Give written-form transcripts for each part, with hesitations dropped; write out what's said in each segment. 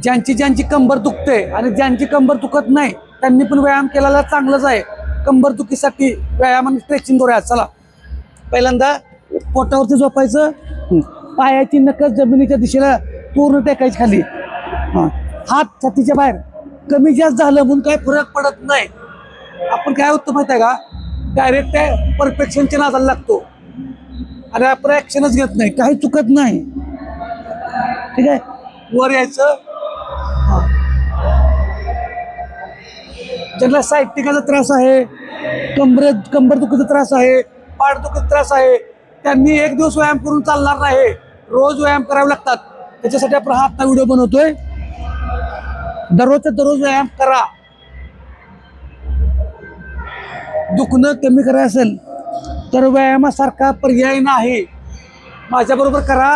ज्यांची ज्यांची कंबर दुखते आणि ज्यांची कंबर दुखत नाही त्यांनी पण व्यायाम केलेला चांगलंच आहे. कंबर दुखीसाठी व्यायाम आणि स्ट्रेचिंग करूया. चला, पहिल्यांदा पोटावरती झोपायचं. पायाची नकच जमिनीच्या दिशेला पूर्ण टेकायची खाली. हात छातीच्या बाहेर. कमी जास्त झालं म्हणून काही फरक पडत नाही. आपण काय होतं माहिती आहे का, डायरेक्ट त्या परफेक्शनच्या नादाला लागतो आणि आपण ॲक्शनच घेत नाही, काही चुकत नाही. ठीक आहे, वर यायचं. ज्यांना सायटिकाचा त्रास आहे, कंबर दुखीचा त्रास आहे, पाठ दुखीचा त्रास आहे, त्यांनी एक दिवस व्यायाम करून चालणार नाही. रोज व्यायाम करावे लागतात. त्याच्यासाठी आपण हा आता व्हिडिओ बनवतोय. दररोजचा दररोज व्यायाम करा. दुखणं कमी करायचं असेल तर व्यायामासारखा पर्याय नाही. माझ्याबरोबर करा.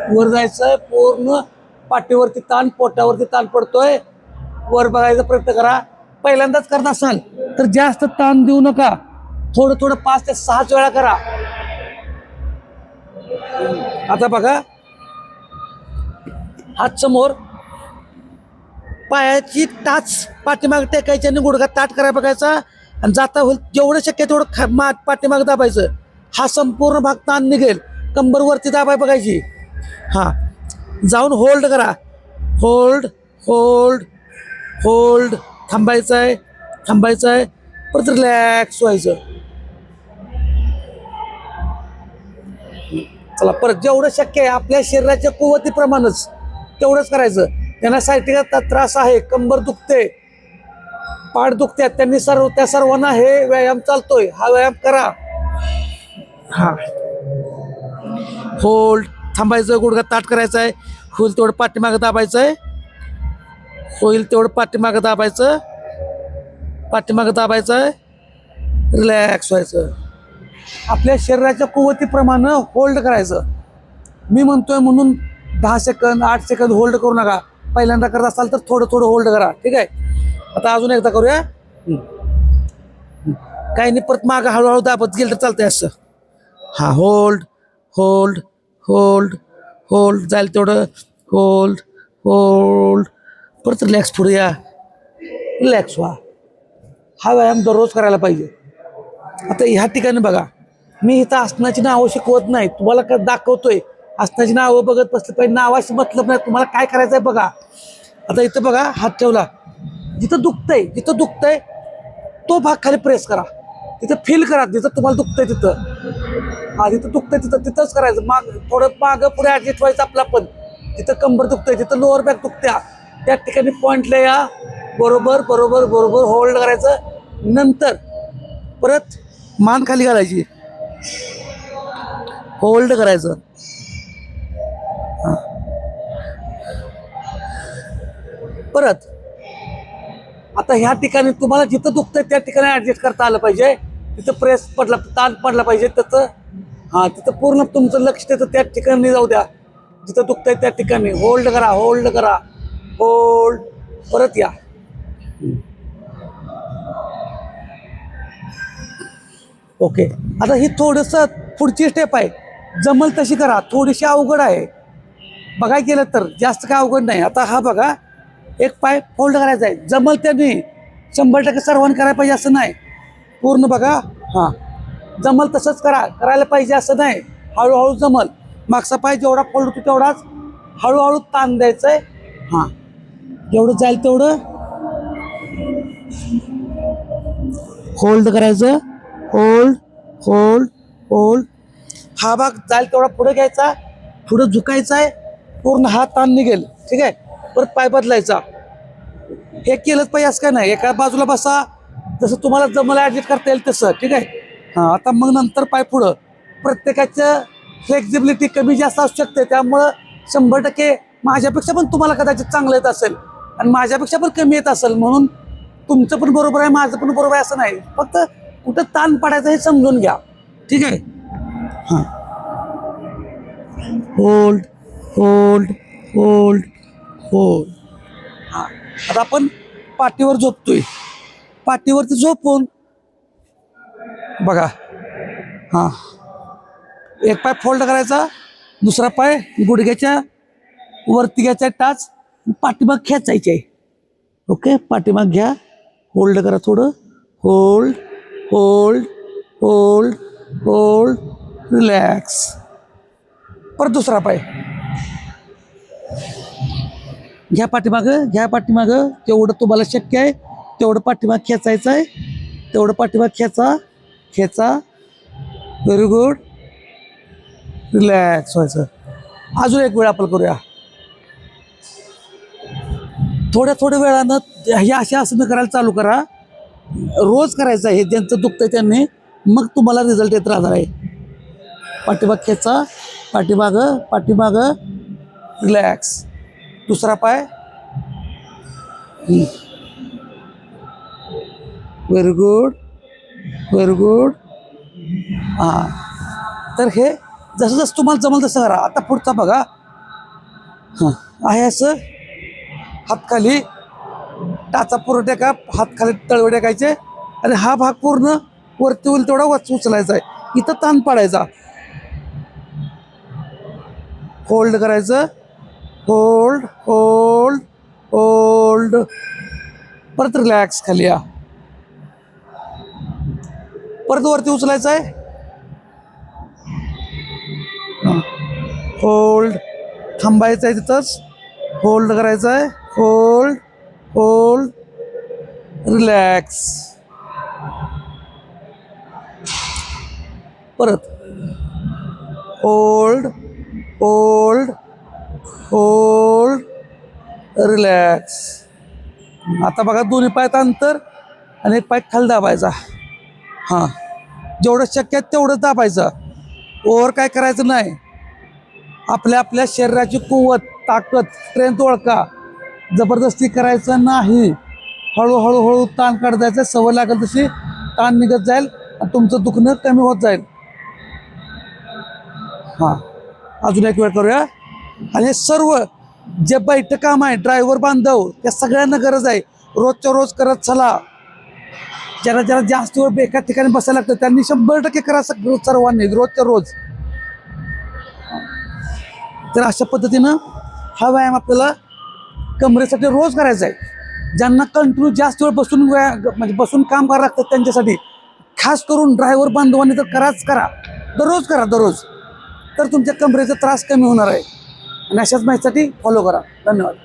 वर जायचं, पूर्ण पाठीवरती ताण, पोटावरती ताण पडतोय. वर बघायचा प्रयत्न करा. पहिल्यांदाच करत असाल तर जास्त ताण देऊ नका. थोडं थोडं 5 ते 6 वेळा करा. आता बघा, हात समोर, पायाची टाच पाठीमाग टेकायची आणि गुडघा ताट करायला बघायचा आणि जाता होईल जेवढं शक्य तेवढं पाठीमाग दाबायचं. हा संपूर्ण भाग ताण निघेल. कंबर वरती दाबाय बघायची. जाऊन होल्ड करा. Hold hold hold. थांबायचं आहे, थांबायचं आहे. परत रिलॅक्स व्हायचं. चला, परत जेवढं शक्य आहे आपल्या शरीराच्या कुवतीप्रमाणेच तेवढंच करायचं. त्यांना सायटिका त्रास आहे, कंबर दुखते, पाठ दुखते, त्यांनी त्या सर्वांना हे व्यायाम चालतोय. हा व्यायाम करा. होल्ड, थांबायचं, गुडघा ताट करायचा आहे. होईल तेवढं पाठीमागं दाबायचं आहे. होईल तेवढं पाठीमागं दाबायचं, पाठीमागं दाबायचं आहे. रिलॅक्स व्हायचं. आपल्या शरीराच्या कुवतीप्रमाणे होल्ड करायचं. मी म्हणतोय म्हणून 10 सेकंद 8 सेकंद होल्ड करू नका. पहिल्यांदा करत असाल तर थोडं थोडं होल्ड करा. ठीक आहे, आता अजून एकदा करूया. काही नाही, परत मागं हळूहळू दाबत गेलं तर चालतंय असं. Hold hold hold hold. जाईल तेवढं होल्ड होल्ड. परत रिलॅक्स, पुढे या, रिलॅक्स व्हा. हा व्यायाम दररोज करायला पाहिजे. आता ह्या ठिकाणी बघा, मी इथं आसनाची नावं शिकवत नाही, तुम्हाला काय दाखवतोय. आसनाची नावं बघत बसलं पाहिजे, नावाशी मतलब नाही. तुम्हाला काय करायचं आहे बघा. आता इथं बघा, हात ठेवला, जिथं दुखतंय, जिथं दुखतंय तो भाग खाली प्रेस करा. तिथं फील करा, जिथं तुम्हाला दुखतंय तिथं. जिथं दुखतंय तिथंच करायचं. थोडं मागं पुढे ॲडजस्ट व्हायचं आपला. पण जिथं कंबर दुखतंय, जिथं लोअर बॅक दुखत्या, त्या ठिकाणी पॉईंटला या. बरोबर बरोबर बरोबर होल्ड करायचं. नंतर परत मान खाली घालायची, होल्ड करायचं. परत आता ह्या ठिकाणी तुम्हाला जिथं दुखतंय त्या ठिकाणी ॲडजस्ट करता आलं पाहिजे. तिथं प्रेस पडला, ताण पडला पाहिजे त्याचं. तिथं पूर्ण तुमचं लक्ष तिथं त्या ठिकाणी जाऊ द्या. जिथं दुखतंय त्या ठिकाणी होल्ड करा, होल्ड करा, होल्ड. परत या. ओके, आता ही थोडंसं पुढची स्टेप आहे. जमल तशी करा. थोडीशी अवघड आहे बघाय गेलं तर, जास्त काय अवघड नाही. आता हा बघा, एक पाय फोल्ड करायचा आहे. जमल त्याने 100% सर्वांनी करायला पाहिजे असं नाही. पूर्ण बघा. जमल तसंच करायला पाहिजे असं नाही. हळूहळू जमल. मागचा पाय जेवढा फोल्ड होतो तेवढाच हळूहळू ताण द्यायचं आहे. जेवढं जाईल तेवढं होल्ड करायचं. Hold hold hold. हा भाग जाईल तेवढा पुढे घ्यायचा, पुढे झुकायचा आहे. पूर्ण हा ताण निघेल. ठीक आहे, परत पाय बदलायचा. हे केलंच पाहिजे असं काय नाही. एका बाजूला बसा, जसं तुम्हाला जमलं ॲडजस्ट करता येईल तसं. ठीक आहे, आता मग नंतर पाय पुढं. प्रत्येकाचं फ्लेक्झिबिलिटी कमी जास्त असू शकते. त्यामुळं 100% माझ्यापेक्षा पण तुम्हाला कदाचित चांगलं येत असेल आणि माझ्यापेक्षा पण कमी येत असेल. म्हणून तुमचं पण बरोबर आहे, माझं पण बरोबर आहे असं नाही. फक्त कुठं ताण पडायचं हे समजून घ्या. ठीक आहे, होल्ड होल्ड होल्ड होल्ड. आता आपण पाठीवर झोपतोय. पाठीवरती झोपून बघा. एक पाय फोल्ड करायचा, दुसरा पाय गुडघ्याच्या वरती घ्यायचा टाच, पाठीमाग खेचायची आहे. ओके, पाठीमाग घ्या, होल्ड करा थोडं, hold hold hold hold, relax. परत दुसरा पाय घ्या पाठीमागं, घ्या पाठीमागं, तेवढं तुम्हाला शक्य आहे तेवढं पाठीमाग खेचायचं आहे, तेवढं पाठीमाग खेचा खेचा. Very good. रिलॅक्स व्हायचं. अजून एक वेळ आपण करूया. थोड्या वेळानं हे असे आसनं करायला चालू करा. रोज करायचं आहे. ज्यांचं दुखतंय त्यांनी, मग तुम्हाला रिझल्ट येत राहणार आहे. पाठीमाग खेचा, पाठीमागं पाठीमागं, रिलॅक्स. दुसरा पाय. Very good, very good. हां, तर हे जसं जसं तुम्हाला जमल तसं करा. आता पुढचा बघा. हां, आहे असं, हात खाली, टाचा पूर्ण टेका, हात खाली तळवे टेकायचे आणि हा भाग पूर्ण वरती होईल तेवढा उचलायचा आहे. इथं ताण पाडायचा, होल्ड करायचं, होल्ड होल्ड होल्ड. परत रिलॅक्स, खाली या, परत वरती उचलायचं आहे, होल्ड, थांबायचं आहे तिथंच, होल्ड करायचं आहे, होल्ड होल्ड, रिलॅक्स. परत होल्ड होल्ड होल्ड, रिलॅक्स. आता बघा, दोन्ही पायात अंतर आणि एक पाय खाली दाबायचा. हां, जेवढं शक्य आहे तेवढं दाबायचं, ओव्हर काय करायचं नाही. आपल्या शरीराची कुवत, ताकद, स्ट्रेंथ ओळखा. जबरदस्ती करायचं नाही. हळूहळू ताण काढायचं, सवय लागेल तशी ताण निघत जाईल आणि तुमचं दुखणं कमी होत जाईल. हां, अजून एक वेळ करूया. आणि हे सर्व जे बैठं काम आहे, ड्रायव्हर बांधव, त्या सगळ्यांना गरज आहे. रोजच्या रोज करत चला. ज्याला जास्त वेळ बेकार ठिकाणी बसायला लागतं त्यांनी 100% करा सर्वांनी, रोजच्या रोज. तर अशा पद्धतीनं हा व्यायाम आपल्याला कमरेसाठी रोज करायचा आहे. ज्यांना कंटिन्यू जास्त वेळ म्हणजे बसून काम करावं लागतं त्यांच्यासाठी, खास करून ड्रायव्हर बांधवांनी तर करा, दररोज करा, दररोज. तर तुमच्या कमरेचा त्रास कमी होणार आहे. आणि अशाच माहितीसाठी फॉलो करा. धन्यवाद.